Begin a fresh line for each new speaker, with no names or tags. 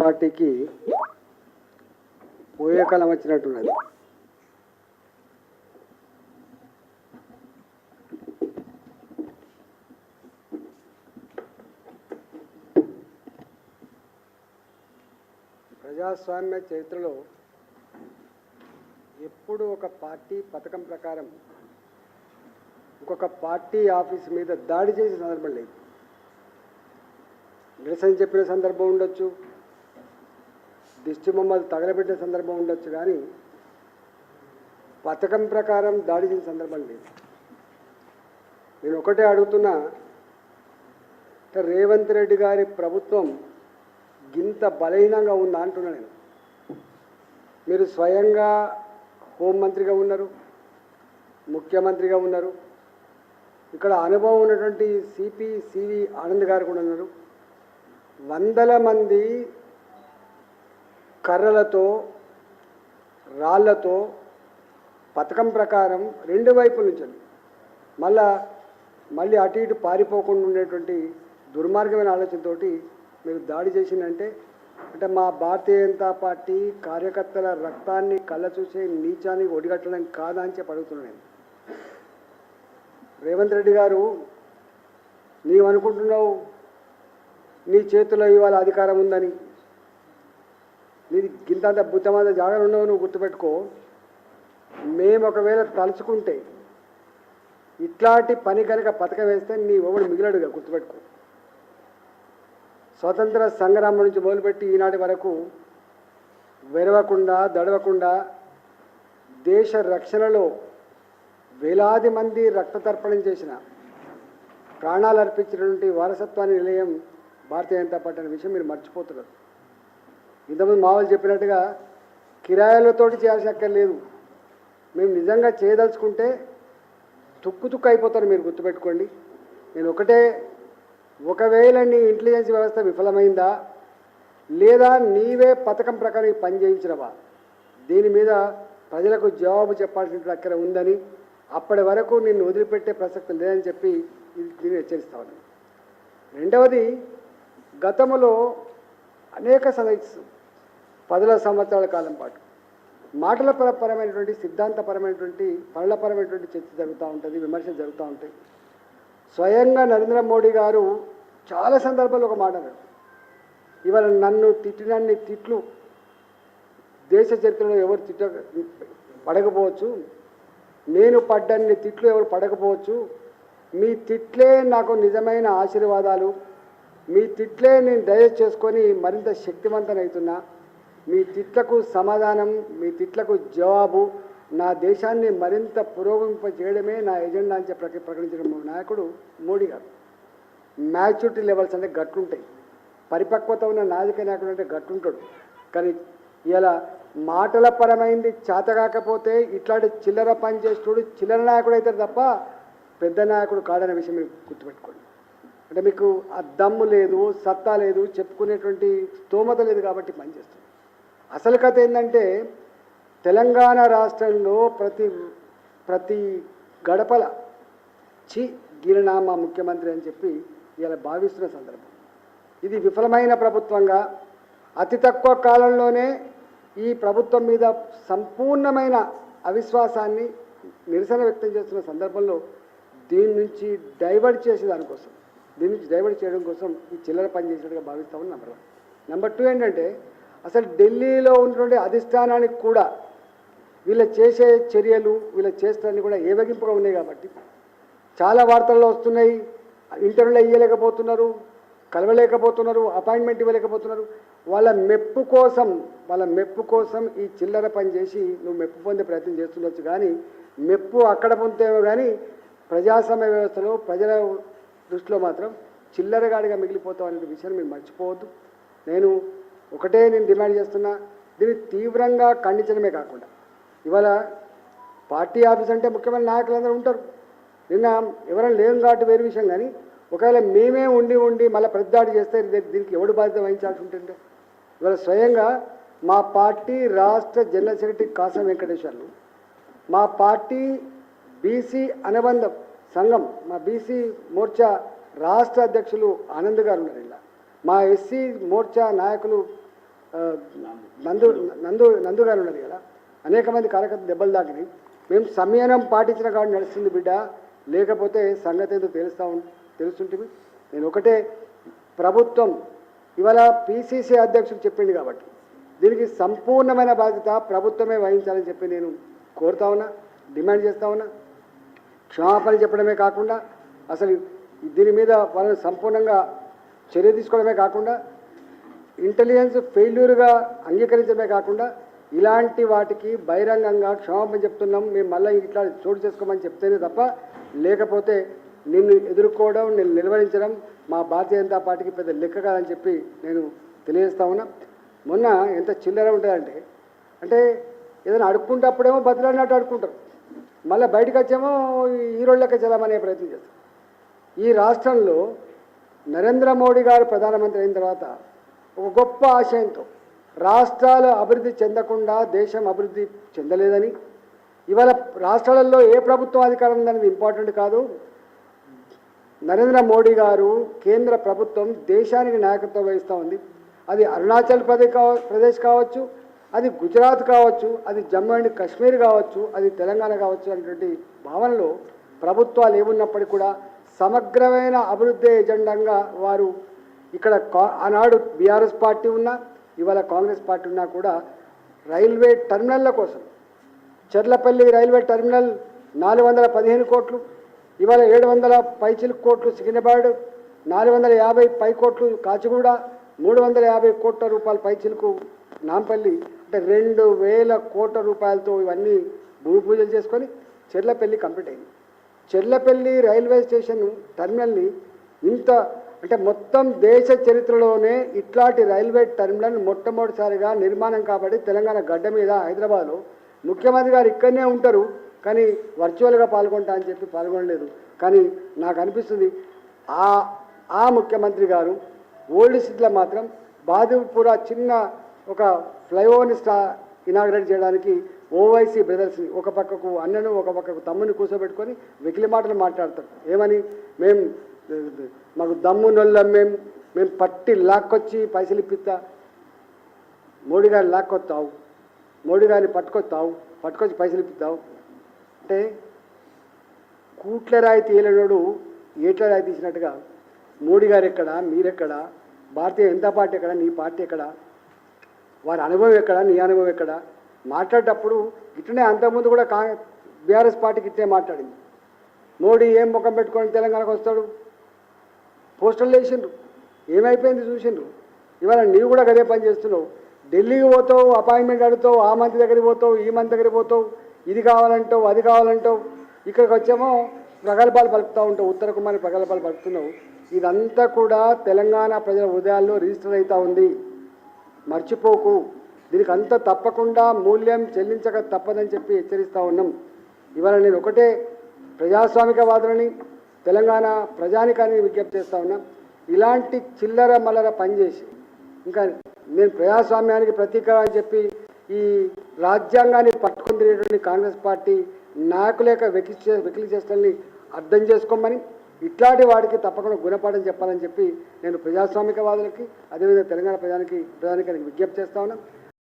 పార్టీకి పోయే కాలం వచ్చినట్టున్నది. ప్రజాస్వామ్య చరిత్రలో ఎప్పుడు ఒక పార్టీ పథకం ప్రకారం ఇంకొక పార్టీ ఆఫీస్ మీద దాడి చేసే సందర్భం లేదు. నిరసన చెప్పిన సందర్భం ఉండొచ్చు, దిష్టి బొమ్మలు తగలబెట్టిన సందర్భం ఉండొచ్చు, కానీ పథకం ప్రకారం దాడి చేసిన సందర్భం లేదు. నేను ఒకటే అడుగుతున్నా, రేవంత్ రెడ్డి గారి ప్రభుత్వం గింత బలహీనంగా ఉందా అంటున్నా నేను. మీరు స్వయంగా హోంమంత్రిగా ఉన్నారు, ముఖ్యమంత్రిగా ఉన్నారు, ఇక్కడ అనుభవం ఉన్నటువంటి సివి ఆనంద్ గారు కూడా ఉన్నారు. వందల మంది కర్రలతో రాళ్లతో పథకం ప్రకారం రెండు వైపుల నుంచి మళ్ళీ అటు ఇటు పారిపోకుండా ఉండేటువంటి దుర్మార్గమైన ఆలోచనతో మీరు దాడి చేసిందంటే అంటే మా భారతీయ జనతా పార్టీ కార్యకర్తల రక్తాన్ని కళ్ళ చూసే నీచాన్ని ఒడిగట్టడం కాదా అని చెప్పి అడుగుతున్నాను. రేవంత్ రెడ్డి గారు, నీవనుకుంటున్నావు నీ చేతిలో ఇవాళ అధికారం ఉందని, నీది గింతంత బుద్ధమంత జాగ్రత్త ఉండవు. నువ్వు గుర్తుపెట్టుకో, మేము ఒకవేళ తలుచుకుంటే ఇట్లాంటి పని కనుక పథకం వేస్తే నీ ఒకడు మిగిలడుగా గుర్తుపెట్టుకో. స్వతంత్ర సంగ్రామం నుంచి మొదలుపెట్టి ఈనాటి వరకు వెరవకుండా దడవకుండా దేశ రక్షణలో వేలాది మంది రక్తతర్పణం చేసిన, ప్రాణాలు అర్పించినటువంటి వారసత్వాన్ని నిలయం భారతీయ జనతా పార్టీ అనే విషయం మీరు మర్చిపోతున్నారు. ఇంతకుముందు మామూలు చెప్పినట్టుగా కిరాయిలతోటి చేయాల్సిన అక్కర్లేదు. మేము నిజంగా చేయదలుచుకుంటే తుక్కు అయిపోతారు. మీరు గుర్తుపెట్టుకోండి. నేను ఒకటే, ఒకవేళ నీ ఇంటెలిజెన్స్ వ్యవస్థ విఫలమైందా లేదా నీవే పథకం ప్రకారం పని చేయించినవా, దీని మీద ప్రజలకు జవాబు చెప్పాల్సిన అక్కర ఉందని, అప్పటి వరకు నిన్ను వదిలిపెట్టే ప్రసక్తి లేదని చెప్పి దీన్ని హెచ్చరిస్తా ఉన్నాను. రెండవది, గతంలో అనేక 10 సంవత్సరాల కాలం పాటు మాటల పరమైనటువంటి, సిద్ధాంతపరమైనటువంటి, పనులపరమైనటువంటి చర్చ జరుగుతూ ఉంటుంది, విమర్శలు జరుగుతూ ఉంటాయి. స్వయంగా నరేంద్ర మోడీ గారు చాలా సందర్భాల్లో ఒక మాట అన్నాడు, ఇవాళ నన్ను తిట్టినన్ని తిట్లు దేశ చరిత్రలో ఎవరు పడకపోవచ్చు, నేను పడ్డన్ని తిట్లు ఎవరు పడకపోవచ్చు, మీ తిట్లే నాకు నిజమైన ఆశీర్వాదాలు, మీ తిట్లే నేను డైజెస్ట్ చేసుకొని మరింత శక్తివంతనవుతున్నా, మీ తిట్లకు సమాధానం, మీ తిట్లకు జవాబు నా దేశాన్ని మరింత పురోగమింప చేయడమే నా ఎజెండా అని చెప్పి ప్రకటించిన నాయకుడు మోడీ గారు. మ్యాచ్యూరిటీ లెవెల్స్ అంటే గట్టుంటాయి, పరిపక్వత ఉన్న నాయక నాయకుడు అంటే గట్టుంటాడు. కానీ ఇలా మాటల పరమైంది చేతకాకపోతే ఇట్లాంటి చిల్లర పని చేస్తుడు చిల్లర నాయకుడు అవుతారు తప్ప పెద్ద నాయకుడు కాడనే విషయం మీరు గుర్తుపెట్టుకోండి. అంటే మీకు ఆ దమ్ము లేదు, సత్తా లేదు, చెప్పుకునేటువంటి స్తోమత లేదు కాబట్టి పనిచేస్తుంది. అసలు కథ ఏంటంటే, తెలంగాణ రాష్ట్రంలో ప్రతి గడపల గీలనా మా ముఖ్యమంత్రి అని చెప్పి ఇలా భావిస్తున్న సందర్భం. ఇది విఫలమైన ప్రభుత్వంగా అతి తక్కువ కాలంలోనే ఈ ప్రభుత్వం మీద సంపూర్ణమైన అవిశ్వాసాన్ని, నిరసన వ్యక్తం చేస్తున్న సందర్భంలో దీని నుంచి డైవర్ట్ చేయడం కోసం ఈ చిల్లర పని చేసినట్టుగా భావిస్తామని నెంబర్ 1. నెంబర్ 2 ఏంటంటే, అసలు ఢిల్లీలో ఉన్నటువంటి అధిష్టానానికి కూడా వీళ్ళ చేసే చర్యలు, వీళ్ళ చేష్టలన్నీ కూడా ఏవగింపుగా ఉన్నాయి కాబట్టి చాలా వార్తల్లో వస్తున్నాయి. ఇంటర్వ్యూలో ఇవ్వలేకపోతున్నారు, కలవలేకపోతున్నారు, అపాయింట్మెంట్ ఇవ్వలేకపోతున్నారు. వాళ్ళ మెప్పు కోసం ఈ చిల్లర పని చేసి నువ్వు మెప్పు పొందే ప్రయత్నం చేస్తుండొచ్చు, కానీ మెప్పు అక్కడ పొందేమో కానీ ప్రజాస్వామ్య వ్యవస్థలో ప్రజల దృష్టిలో మాత్రం చిల్లరగాడిగా మిగిలిపోతావు అనే విషయాన్ని మీరు మర్చిపోవద్దు. నేను డిమాండ్ చేస్తున్నా, దీన్ని తీవ్రంగా ఖండించడమే కాకుండా, ఇవాళ పార్టీ ఆఫీస్ అంటే ముఖ్యమైన నాయకులందరూ ఉంటారు. నిన్న ఎవరైనా లేని కాబట్టి వేరే విషయం, కానీ ఒకవేళ మేమే ఉండి మళ్ళీ ప్రతిదాడి చేస్తే దీనికి ఎవడు బాధ్యత వహించాల్సి ఉంటుంది? ఇవాళ స్వయంగా మా పార్టీ రాష్ట్ర జనరల్ సెక్రటరీ కాసం వెంకటేశ్వర్లు, మా పార్టీ బీసీ అనుబంధ సంఘం, మా బీసీ మోర్చా రాష్ట్ర అధ్యక్షులు ఆనంద్ గారు ఉన్నారు. ఇలా మా ఎస్సీ మోర్చా నాయకులు ఆ, నందు నందు నందు గారు ఉన్నది కదా, అనేక మంది కార్యకర్తలు దెబ్బలు తాకినాయి. మేము సంయమనం పాటించిన కాదు నడుస్తుంది బిడ్డ, లేకపోతే సంగతి ఏదో తెలుస్తుంటుంది. నేను ఒకటే, ప్రభుత్వం ఇవాళ పిసిసి అధ్యక్షుడు చెప్పింది కాబట్టి దీనికి సంపూర్ణమైన బాధ్యత ప్రభుత్వమే వహించాలని చెప్పి నేను కోరుతా ఉన్నా, డిమాండ్ చేస్తా ఉన్నా. క్షమాపణ చెప్పడమే కాకుండా అసలు దీని మీద వాళ్ళని సంపూర్ణంగా చర్య తీసుకోవడమే కాకుండా ఇంటెలిజెన్స్ ఫెయిల్యూర్గా అంగీకరించడమే కాకుండా ఇలాంటి వాటికి బహిరంగంగా క్షమాపణ చెప్తున్నాం, మేము మళ్ళీ ఇట్లా చోటు చేసుకోమని చెప్తేనే తప్ప, లేకపోతే నిన్ను ఎదుర్కోవడం, నిన్ను నిలవరించడం మా భారతీయ జనతా పార్టీకి పెద్ద లెక్క కాదని చెప్పి నేను తెలియజేస్తా ఉన్నా. మొన్న ఎంత చిల్లర ఉంటుందంటే, అంటే ఏదైనా అడుక్కుంటప్పుడేమో బదులన్నట్టు అడుక్కుంటారు, మళ్ళీ బయటకు వచ్చేమో హీరోళ్ళ లెక్క చదవమనే ప్రయత్నం చేస్తారు. ఈ రాష్ట్రంలో నరేంద్ర మోడీ గారు ప్రధానమంత్రి అయిన తర్వాత ఒక గొప్ప ఆశయంతో రాష్ట్రాలు అభివృద్ధి చెందకుండా దేశం అభివృద్ధి చెందలేదని, ఇవాళ రాష్ట్రాలలో ఏ ప్రభుత్వం అధికారం ఉందనేది ఇంపార్టెంట్ కాదు, నరేంద్ర మోడీ గారు కేంద్ర ప్రభుత్వం దేశానికి నాయకత్వం వహిస్తూ ఉంది. అది అరుణాచల్ ప్రదేశ్ కావచ్చు, అది గుజరాత్ కావచ్చు, అది జమ్మూ అండ్ కాశ్మీర్ కావచ్చు, అది తెలంగాణ కావచ్చు అనేటువంటి భావనలో ప్రభుత్వాలు ఏమున్నప్పటికీ కూడా సమగ్రమైన అభివృద్ధి ఎజెండాగా వారు ఇక్కడ ఆనాడు బీఆర్ఎస్ పార్టీ ఉన్నా, ఇవాళ కాంగ్రెస్ పార్టీ ఉన్నా కూడా రైల్వే టెర్మినల్ల కోసం చెర్లపల్లి రైల్వే టెర్మినల్ 415 కోట్లు, ఇవాళ 700 పైచిలుకు కోట్లు సికింద్రాబాద్, 450 పై కోట్లు కాచిగూడ, 350 కోట్ల రూపాయల పైచిలుకు నాంపల్లి, అంటే 2000 కోట్ల రూపాయలతో ఇవన్నీ భూమి పూజలు చేసుకొని చెర్లపల్లి కంప్లీట్ అయింది. చెర్లపల్లి రైల్వే స్టేషన్ టెర్మినల్ని ఇంత అంటే మొత్తం దేశ చరిత్రలోనే ఇట్లాంటి రైల్వే టెర్మినల్ మొట్టమొదటిసారిగా నిర్మాణం కాబట్టి తెలంగాణ గడ్డ మీద హైదరాబాద్లో ముఖ్యమంత్రి గారు ఇక్కడనే ఉంటారు, కానీ వర్చువల్గా పాల్గొంటా అని చెప్పి పాల్గొనలేదు. కానీ నాకు అనిపిస్తుంది ఆ ముఖ్యమంత్రి గారు ఓల్డ్ సిటీలో మాత్రం బాదుపుర చిన్న ఒక ఫ్లైఓవర్ని ఇనాగ్రేట్ చేయడానికి ఓవైసీ బ్రదర్స్ని ఒక పక్కకు అన్నను ఒక పక్కకు తమ్ముని కూర్చోబెట్టుకొని వెకిలి మాటలు మాట్లాడతారు. ఏమని, మాకు దమ్ము నొల్లం, మేము పట్టి లాక్కొచ్చి పైసలు ఇప్పిస్తా, మోడీ గారిని లాక్కొస్తావు, మోడీ గారిని పట్టుకొచ్చి పైసలు ఇప్పిస్తావు అంటే కూట్ల రాయి తీయలేనోడు ఏట్ల రాయి తీసినట్టుగా మోడీ గారు ఎక్కడ, మీరెక్కడ, భారతీయ జనతా పార్టీ ఎక్కడ, నీ పార్టీ ఎక్కడ, వారి అనుభవం ఎక్కడ, నీ అనుభవం ఎక్కడ మాట్లాడేటప్పుడు ఇట్లనే అంతకుముందు కూడా బీఆర్ఎస్ పార్టీకి ఇట్లే మాట్లాడింది. మోడీ ఏం ముఖం పెట్టుకొని తెలంగాణకు వస్తాడు, పోస్టర్లు వేసిండ్రు, ఏమైపోయింది చూసిండ్రు. ఇవాళ నీవు కూడా అదే పని చేస్తున్నావు, ఢిల్లీకి పోతావు, అపాయింట్మెంట్ అడుగుతావు, ఆ మంత్రి దగ్గరికి పోతావు, ఈ మంత్రి దగ్గరికి పోతావు, ఇది కావాలంటావు, అది కావాలంటావు, ఇక్కడికి వచ్చేమో ప్రగల్భాలు పలుకుతూ ఉంటావు, ఉత్తర కుమారి ప్రగల్భాలు పలుకుతున్నావు. ఇదంతా కూడా తెలంగాణ ప్రజల హృదయాల్లో రిజిస్టర్ అవుతూ ఉంది, మర్చిపోకు. దీనికి అంతా తప్పకుండా మూల్యం చెల్లించక తప్పదని చెప్పి హెచ్చరిస్తూ ఉన్నాం. ఇవాళ నేను ఒకటే ప్రజాస్వామికవాదులని తెలంగాణ ప్రజానికాన్ని విజ్ఞప్తి చేస్తూ ఉన్నా, ఇలాంటి చిల్లర మల్లర పనిచేసి ఇంకా నేను ప్రజాస్వామ్యానికి ప్రతీక అని చెప్పి ఈ రాజ్యాంగాన్ని పట్టుకుని తిరిగేటువంటి కాంగ్రెస్ పార్టీ నాయకుల యొక్క వెకిలి చేష్టల్ని అర్థం చేసుకోమని, ఇట్లాంటి వాడికి తప్పకుండా గుణపాఠం చెప్పాలని చెప్పి నేను ప్రజాస్వామికవాదులకి అదేవిధంగా తెలంగాణ ప్రజానికి విజ్ఞప్తి చేస్తా ఉన్నాను.